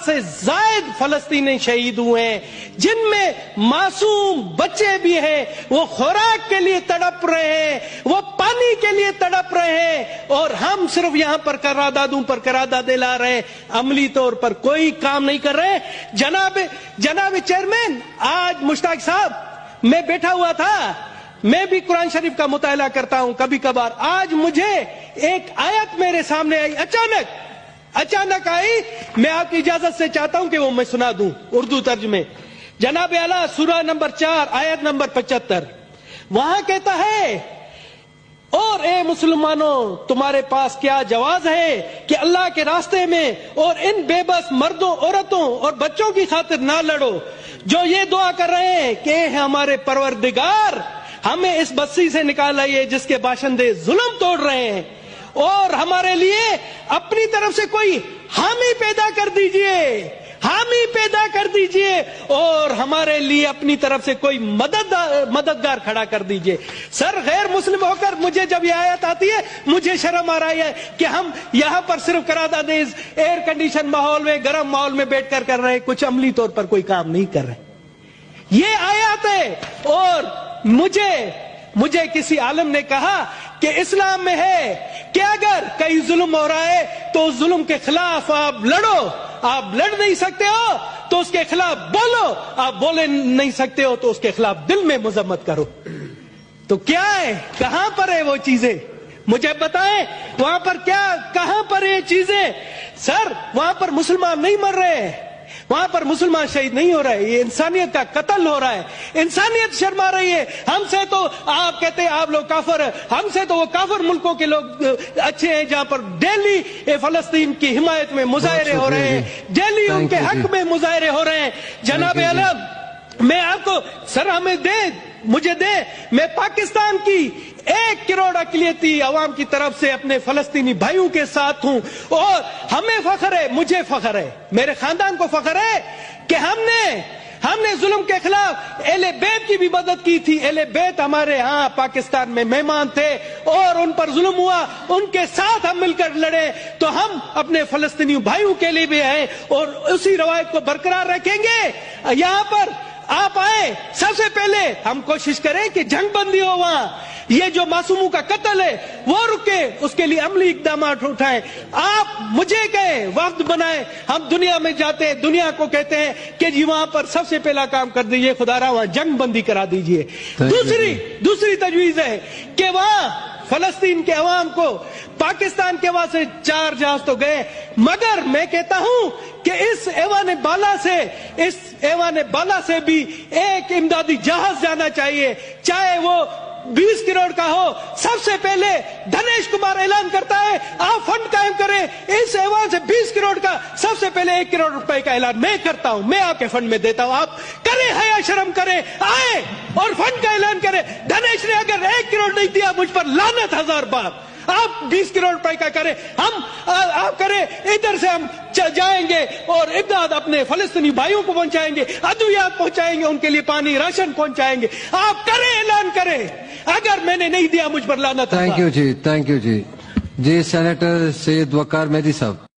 سے زائد فلسطینی شہید ہوئے ہیں، جن میں معصوم بچے بھی ہیں، وہ خوراک کے لیے تڑپ رہے ہیں، وہ پانی کے لیے تڑپ رہے ہیں، اور ہم صرف یہاں پر قراردادوں پر قراردادیں لا رہے ہیں، عملی طور پر کوئی کام نہیں کر رہے۔ جناب چیئرمین، آج مشتاق صاحب، میں بیٹھا ہوا تھا، میں بھی قرآن شریف کا مطالعہ کرتا ہوں کبھی کبھار، آج مجھے ایک آیت میرے سامنے آئی، اچانک آئی، میں آپ کی اجازت سے چاہتا ہوں کہ وہ میں سنا دوں اردو ترجمے۔ جناب اعلیٰ سورہ نمبر 4 آیت نمبر 75، وہاں کہتا ہے، اور اے مسلمانوں تمہارے پاس کیا جواز ہے کہ اللہ کے راستے میں اور ان بے بس مردوں، عورتوں اور بچوں کی خاطر نہ لڑو، جو یہ دعا کر رہے ہیں کہ اے ہمارے پروردگار ہمیں اس بستی سے نکال لائیے جس کے باشندے ظلم توڑ رہے ہیں، اور ہمارے لیے اپنی طرف سے کوئی حامی پیدا کر دیجئے، اور ہمارے لیے اپنی طرف سے کوئی مددگار کھڑا کر دیجئے۔ سر، غیر مسلم ہو کر مجھے جب یہ آیت آتی ہے مجھے شرم آ رہی ہے کہ ہم یہاں پر صرف قراردادیں ایئر کنڈیشن ماحول میں، گرم ماحول میں بیٹھ کر رہے ہیں، کچھ عملی طور پر کوئی کام نہیں کر رہے۔ یہ آیات ہے، اور مجھے کسی عالم نے کہا کہ اسلام میں ہے کہ اگر کہیں ظلم ہو رہا ہے تو اس ظلم کے خلاف آپ لڑو، آپ لڑ نہیں سکتے ہو تو اس کے خلاف بولو، آپ بولے نہیں سکتے ہو تو اس کے خلاف دل میں مذمت کرو۔ تو کیا ہے، کہاں پر ہے وہ چیزیں؟ مجھے بتائیں وہاں پر کہاں پر یہ چیزیں؟ سر، وہاں پر مسلمان نہیں مر رہے ہیں، وہاں پر مسلمان شہید نہیں ہو رہے، یہ انسانیت کا قتل ہو رہا ہے، انسانیت شرما رہی ہے۔ ہم سے تو آپ کہتے ہیں آپ لوگ کافر ہیں، ہم سے تو وہ کافر ملکوں کے لوگ اچھے ہیں جہاں پر ڈیلی فلسطین کی حمایت میں مظاہرے ہو رہے ہیں، ڈیلی ان کے حق میں مظاہرے ہو رہے ہیں۔ جناب اعلیٰ، میں آپ کو، سر ہمیں مجھے دے، میں پاکستان کی 1 کروڑ اقلیتی عوام کی طرف سے اپنے فلسطینی بھائیوں کے ساتھ ہوں، اور ہمیں فخر ہے، مجھے فخر ہے، میرے خاندان کو فخر ہے کہ ہم نے ظلم کے خلاف اہل بیت کی بھی مدد کی تھی۔ اہل بیت ہمارے ہاں پاکستان میں مہمان تھے اور ان پر ظلم ہوا، ان کے ساتھ ہم مل کر لڑے، تو ہم اپنے فلسطینی بھائیوں کے لیے بھی ہیں اور اسی روایت کو برقرار رکھیں گے۔ یہاں پر آپ آئے، سب سے پہلے ہم کوشش کریں کہ جنگ بندی ہو، وہاں یہ جو معصوموں کا قتل ہے وہ رکے، اس کے لیے عملی اقدامات اٹھائیں۔ آپ مجھے کہیں، وفد بنائیں، ہم دنیا میں جاتے ہیں، دنیا کو کہتے ہیں کہ جی وہاں پر سب سے پہلا کام کر دیجئے، خدا را وہاں جنگ بندی کرا دیجئے۔ دوسری تجویز ہے کہ وہاں فلسطین کے عوام کو، پاکستان کے وہاں سے 4 جہاز تو گئے، مگر میں کہتا ہوں کہ اس ایوان بالا سے بھی ایک امدادی جہاز جانا چاہیے، چاہے وہ 20 کروڑ کا ہو۔ سب سے پہلے دھنیش کمار اعلان کرتا ہے آپ فنڈ قائم کریں، اس ایوان سے 20 کروڑ کا سب سے پہلے 1 کروڑ روپے کا اعلان میں کرتا ہوں، میں آپ کے فنڈ میں دیتا ہوں، آپ کریں، حیا شرم کریں، آئے اور فنڈ کا اعلان کریں۔ دھنیش نے اگر 1 کروڑ نہیں دیا مجھ پر لعنت 1000 بار، آپ 20 کروڑ روپے کا کریں، آپ کریں، ادھر سے ہم جائیں گے اور امداد اپنے فلسطینی بھائیوں کو پہنچائیں گے، ادویات پہنچائیں گے، ان کے لیے پانی راشن پہنچائیں گے۔ آپ کریں، اعلان کریں، اگر میں نے نہیں دیا مجھ پر لعنت۔ تھینک یو جی، تھینک یو جی۔ جی سینیٹر سید وقار مہدی صاحب۔